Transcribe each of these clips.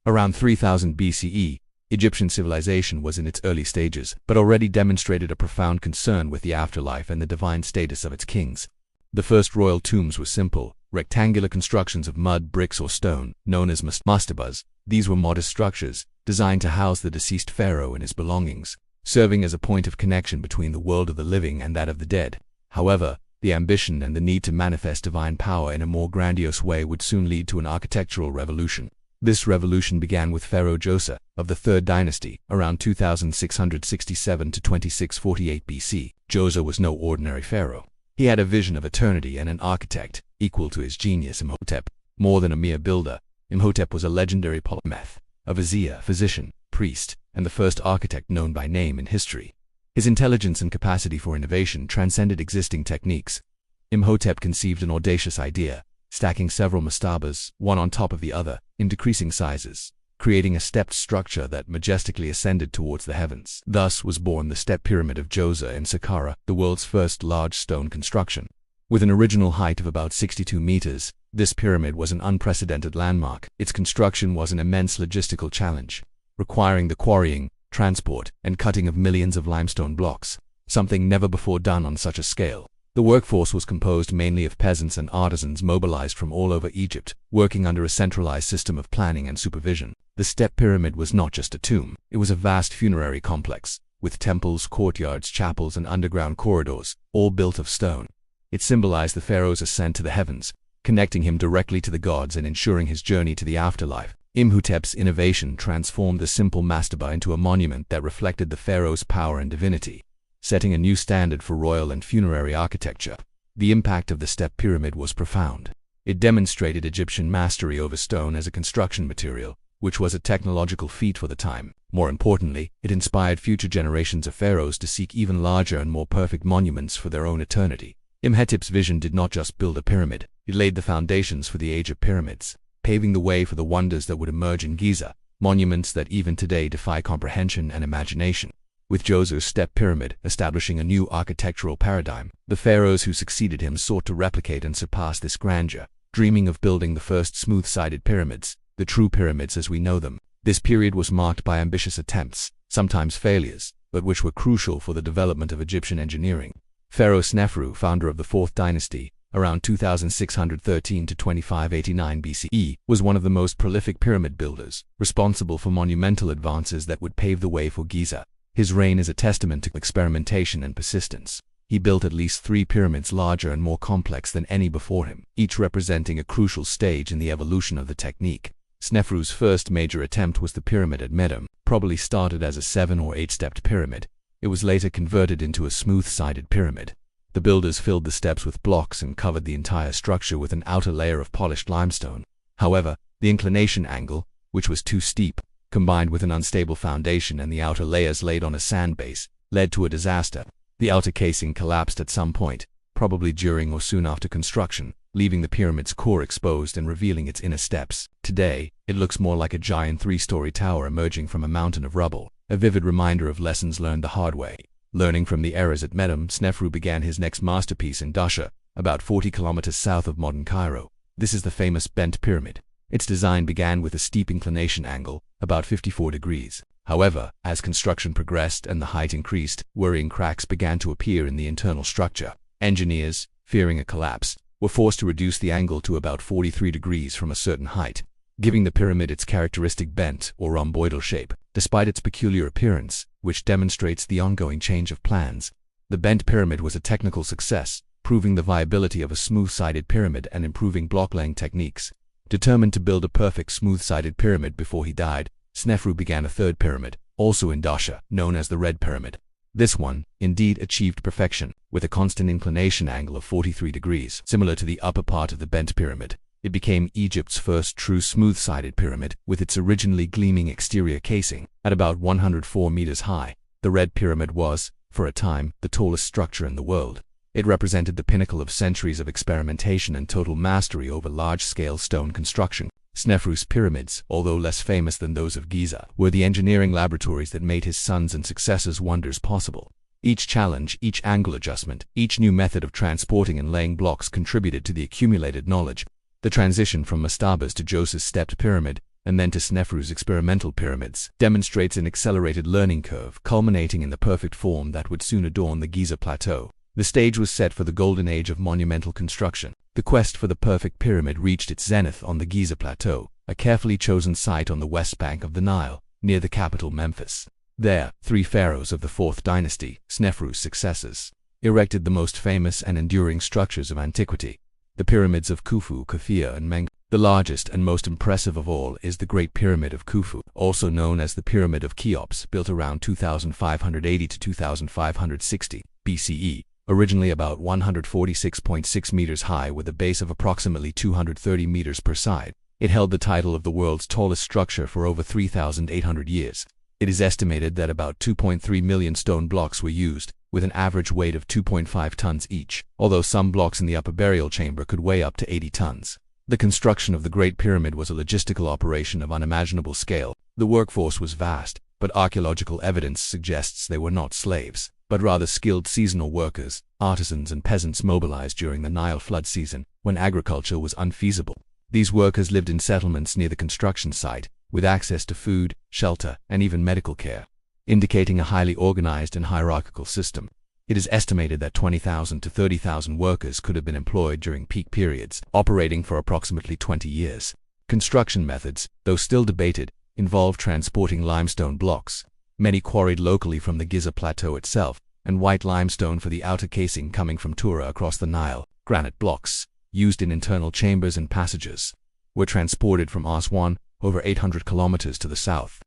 Around 3000 BCE, Egyptian civilization was in its early stages, but already demonstrated a profound concern with the afterlife and the divine status of its kings. The first royal tombs were simple, rectangular constructions of mud, bricks, or stone, known as mastabas. These were modest structures, designed to house the deceased pharaoh and his belongings, serving as a point of connection between the world of the living and that of the dead. However, the ambition and the need to manifest divine power in a more grandiose way would soon lead to an architectural revolution. This revolution began with Pharaoh Giza of the 3rd dynasty, around 2667 to 2648 BC. Giza was no ordinary pharaoh. He had a vision of eternity and an architect, equal to his genius Imhotep. More than a mere builder, Imhotep was a legendary polymath, a vizier, physician, priest, and the first architect known by name in history. His intelligence and capacity for innovation transcended existing techniques. Imhotep conceived an audacious idea, stacking several mastabas, one on top of the other, in decreasing sizes, creating a stepped structure that majestically ascended towards the heavens. Thus was born the Step Pyramid of Giza in Saqqara, the world's first large stone construction. With an original height of about 62 meters, this pyramid was an unprecedented landmark. Its construction was an immense logistical challenge, requiring the quarrying, transport, and cutting of millions of limestone blocks, something never before done on such a scale. The workforce was composed mainly of peasants and artisans mobilized from all over Egypt, working under a centralized system of planning and supervision. The Step Pyramid was not just a tomb, it was a vast funerary complex, with temples, courtyards, chapels, and underground corridors, all built of stone. It symbolized the pharaoh's ascent to the heavens, connecting him directly to the gods and ensuring his journey to the afterlife. Imhotep's innovation transformed the simple mastaba into a monument that reflected the pharaoh's power and divinity, setting a new standard for royal and funerary architecture. The impact of the Step Pyramid was profound. It demonstrated Egyptian mastery over stone as a construction material, which was a technological feat for the time. More importantly, it inspired future generations of pharaohs to seek even larger and more perfect monuments for their own eternity. Imhotep's vision did not just build a pyramid, it laid the foundations for the age of pyramids, paving the way for the wonders that would emerge in Giza, monuments that even today defy comprehension and imagination. With Giza's Step Pyramid establishing a new architectural paradigm, the pharaohs who succeeded him sought to replicate and surpass this grandeur, dreaming of building the first smooth-sided pyramids, the true pyramids as we know them. This period was marked by ambitious attempts, sometimes failures, but which were crucial for the development of Egyptian engineering. Pharaoh Snefru, founder of the 4th dynasty, around 2613 to 2589 BCE, was one of the most prolific pyramid builders, responsible for monumental advances that would pave the way for Giza. His reign is a testament to experimentation and persistence. He built at least 3 pyramids larger and more complex than any before him, each representing a crucial stage in the evolution of the technique. Snefru's first major attempt was the pyramid at Medum, probably started as a 7 or 8-stepped pyramid. It was later converted into a smooth-sided pyramid. The builders filled the steps with blocks and covered the entire structure with an outer layer of polished limestone. However, the inclination angle, which was too steep, combined with an unstable foundation and the outer layers laid on a sand base, led to a disaster. The outer casing collapsed at some point, probably during or soon after construction, leaving the pyramid's core exposed and revealing its inner steps. Today, it looks more like a giant 3-story tower emerging from a mountain of rubble, a vivid reminder of lessons learned the hard way. Learning from the errors at Medum, Snefru began his next masterpiece in Dasha, about 40 kilometers south of modern Cairo. This is the famous bent pyramid. Its design began with a steep inclination angle, about 54 degrees. However, as construction progressed and the height increased, worrying cracks began to appear in the internal structure. Engineers, fearing a collapse, were forced to reduce the angle to about 43 degrees from a certain height, giving the pyramid its characteristic bent or rhomboidal shape. Despite its peculiar appearance, which demonstrates the ongoing change of plans, the bent pyramid was a technical success, proving the viability of a smooth-sided pyramid and improving block-laying techniques. Determined to build a perfect smooth-sided pyramid before he died, Snefru began a 3rd pyramid, also in Dasha, known as the Red Pyramid. This one, indeed, achieved perfection, with a constant inclination angle of 43 degrees, similar to the upper part of the bent pyramid. It became Egypt's first true smooth-sided pyramid, with its originally gleaming exterior casing. At about 104 meters high, the Red Pyramid was, for a time, the tallest structure in the world. It represented the pinnacle of centuries of experimentation and total mastery over large-scale stone construction. Snefru's pyramids, although less famous than those of Giza, were the engineering laboratories that made his sons and successors wonders possible. Each challenge, each angle adjustment, each new method of transporting and laying blocks contributed to the accumulated knowledge. The transition from mastabas to Giza's stepped pyramid and then to Snefru's experimental pyramids, demonstrates an accelerated learning curve culminating in the perfect form that would soon adorn the Giza plateau. The stage was set for the golden age of monumental construction. The quest for the perfect pyramid reached its zenith on the Giza plateau, a carefully chosen site on the west bank of the Nile, near the capital Memphis. There, 3 pharaohs of the 4th dynasty, Snefru's successors, erected the most famous and enduring structures of antiquity, the pyramids of Khufu, Khafre, and Menkaure. The largest and most impressive of all is the Great Pyramid of Khufu, also known as the Pyramid of Cheops, built around 2580 to 2560 BCE, originally about 146.6 meters high with a base of approximately 230 meters per side. It held the title of the world's tallest structure for over 3,800 years. It is estimated that about 2.3 million stone blocks were used, with an average weight of 2.5 tons each, although some blocks in the upper burial chamber could weigh up to 80 tons. The construction of the Great Pyramid was a logistical operation of unimaginable scale. The workforce was vast, but archaeological evidence suggests they were not slaves, but rather skilled seasonal workers, artisans and peasants mobilized during the Nile flood season, when agriculture was unfeasible. These workers lived in settlements near the construction site, with access to food, shelter, and even medical care, indicating a highly organized and hierarchical system. It is estimated that 20,000 to 30,000 workers could have been employed during peak periods, operating for approximately 20 years. Construction methods, though still debated, involved transporting limestone blocks, many quarried locally from the Giza plateau itself, and white limestone for the outer casing coming from Tura across the Nile. Granite blocks, used in internal chambers and passages, were transported from Aswan, over 800 kilometers to the south.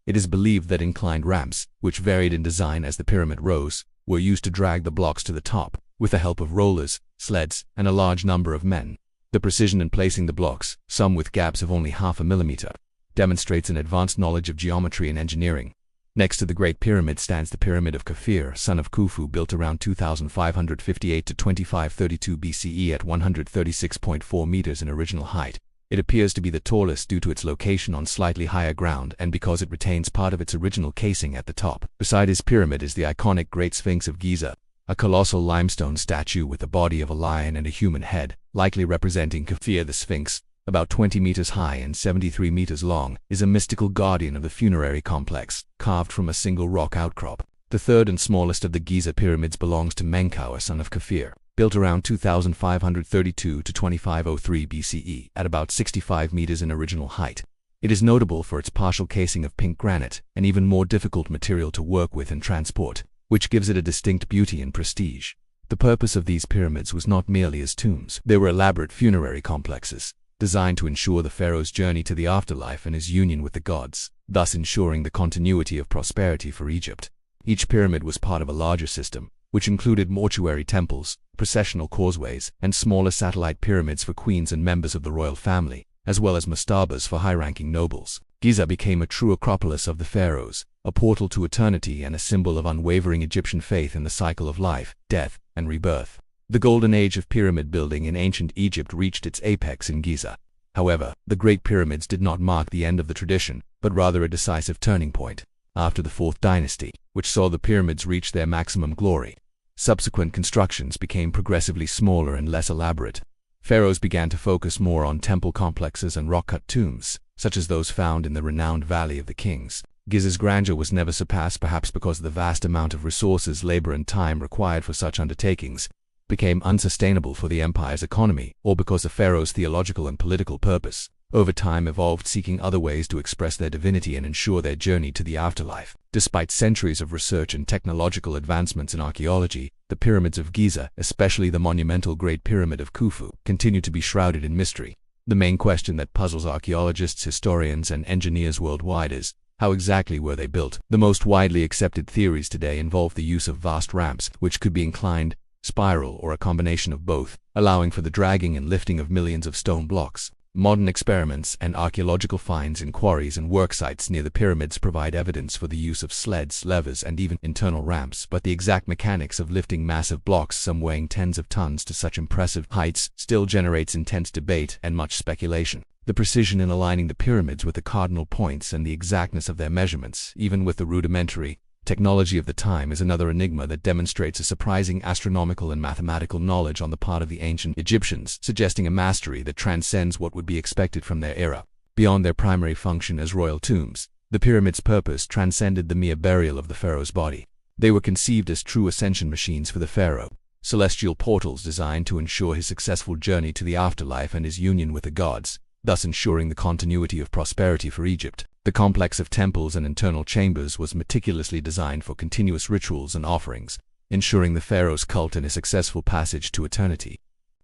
It is believed that inclined ramps, which varied in design as the pyramid rose, were used to drag the blocks to the top, with the help of rollers, sleds, and a large number of men. The precision in placing the blocks, some with gaps of only half a millimeter, demonstrates an advanced knowledge of geometry and engineering. Next to the Great Pyramid stands the Pyramid of Khafre, son of Khufu, built around 2558 to 2532 BCE at 136.4 meters in original height. It appears to be the tallest due to its location on slightly higher ground and because it retains part of its original casing at the top. Beside his pyramid is the iconic Great Sphinx of Giza, a colossal limestone statue with the body of a lion and a human head, likely representing Khafre. The Sphinx, about 20 meters high and 73 meters long, is a mystical guardian of the funerary complex, carved from a single rock outcrop. The third and smallest of the Giza pyramids belongs to Menkaure, son of Khafre, built around 2532 to 2503 BCE at about 65 meters in original height. It is notable for its partial casing of pink granite, an even more difficult material to work with and transport, which gives it a distinct beauty and prestige. The purpose of these pyramids was not merely as tombs. They were elaborate funerary complexes, designed to ensure the pharaoh's journey to the afterlife and his union with the gods, thus ensuring the continuity of prosperity for Egypt. Each pyramid was part of a larger system, which included mortuary temples, processional causeways, and smaller satellite pyramids for queens and members of the royal family, as well as mastabas for high-ranking nobles. Giza became a true acropolis of the pharaohs, a portal to eternity and a symbol of unwavering Egyptian faith in the cycle of life, death, and rebirth. The golden age of pyramid building in ancient Egypt reached its apex in Giza. However, the Great Pyramids did not mark the end of the tradition, but rather a decisive turning point. After the 4th dynasty, which saw the pyramids reach their maximum glory, subsequent constructions became progressively smaller and less elaborate. Pharaohs began to focus more on temple complexes and rock-cut tombs, such as those found in the renowned Valley of the Kings. Giza's grandeur was never surpassed, perhaps because the vast amount of resources, labor, and time required for such undertakings became unsustainable for the empire's economy, or because the pharaoh's theological and political purpose over time evolved, seeking other ways to express their divinity and ensure their journey to the afterlife. Despite centuries of research and technological advancements in archaeology, the pyramids of Giza, especially the monumental Great Pyramid of Khufu, continue to be shrouded in mystery. The main question that puzzles archaeologists, historians, and engineers worldwide is, how exactly were they built? The most widely accepted theories today involve the use of vast ramps, which could be inclined, spiral, or a combination of both, allowing for the dragging and lifting of millions of stone blocks. Modern experiments and archaeological finds in quarries and work sites near the pyramids provide evidence for the use of sleds, levers, and even internal ramps, but the exact mechanics of lifting massive blocks, some weighing tens of tons, to such impressive heights still generates intense debate and much speculation. The precision in aligning the pyramids with the cardinal points and the exactness of their measurements, even with the rudimentary technology of the time, is another enigma that demonstrates a surprising astronomical and mathematical knowledge on the part of the ancient Egyptians, suggesting a mastery that transcends what would be expected from their era. Beyond their primary function as royal tombs, the pyramids' purpose transcended the mere burial of the pharaoh's body. They were conceived as true ascension machines for the pharaoh, celestial portals designed to ensure his successful journey to the afterlife and his union with the gods, thus ensuring the continuity of prosperity for Egypt. The complex of temples and internal chambers was meticulously designed for continuous rituals and offerings, ensuring the pharaoh's cult and his successful passage to eternity.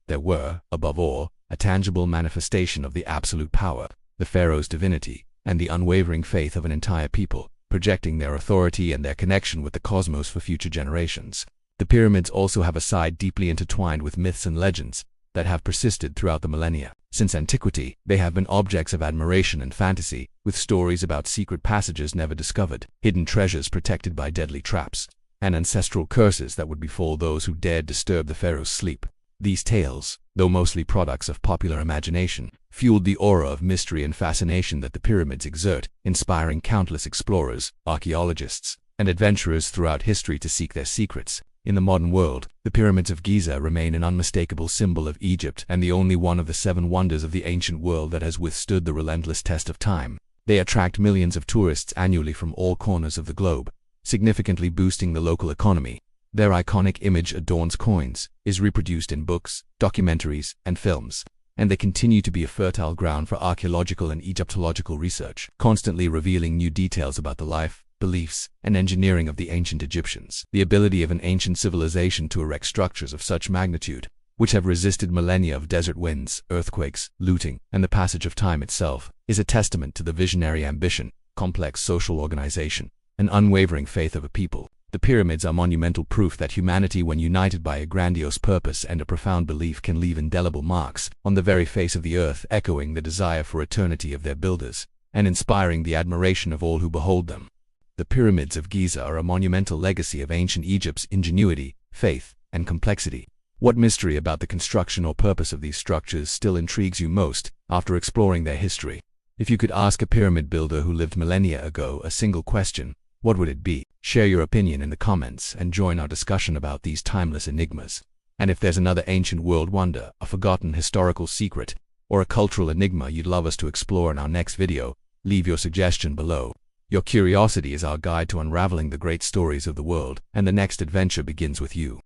There were, above all, a tangible manifestation of the absolute power, the pharaoh's divinity, and the unwavering faith of an entire people, projecting their authority and their connection with the cosmos for future generations. The pyramids also have a side deeply intertwined with myths and legends that have persisted throughout the millennia. Since antiquity, they have been objects of admiration and fantasy, with stories about secret passages never discovered, hidden treasures protected by deadly traps, and ancestral curses that would befall those who dared disturb the pharaoh's sleep. These tales, though mostly products of popular imagination, fueled the aura of mystery and fascination that the pyramids exert, inspiring countless explorers, archaeologists, and adventurers throughout history to seek their secrets. In the modern world, the pyramids of Giza remain an unmistakable symbol of Egypt and the only one of the 7 wonders of the ancient world that has withstood the relentless test of time. They attract millions of tourists annually from all corners of the globe, significantly boosting the local economy. Their iconic image adorns coins, is reproduced in books, documentaries, and films, and they continue to be a fertile ground for archaeological and Egyptological research, constantly revealing new details about the life, beliefs, and engineering of the ancient Egyptians. The ability of an ancient civilization to erect structures of such magnitude, which have resisted millennia of desert winds, earthquakes, looting, and the passage of time itself, is a testament to the visionary ambition, complex social organization, and unwavering faith of a people. The pyramids are monumental proof that humanity, when united by a grandiose purpose and a profound belief, can leave indelible marks on the very face of the earth, echoing the desire for eternity of their builders, and inspiring the admiration of all who behold them. The pyramids of Giza are a monumental legacy of ancient Egypt's ingenuity, faith, and complexity. What mystery about the construction or purpose of these structures still intrigues you most after exploring their history? If you could ask a pyramid builder who lived millennia ago a single question, what would it be? Share your opinion in the comments and join our discussion about these timeless enigmas. And if there's another ancient world wonder, a forgotten historical secret, or a cultural enigma you'd love us to explore in our next video, leave your suggestion below. Your curiosity is our guide to unraveling the great stories of the world, and the next adventure begins with you.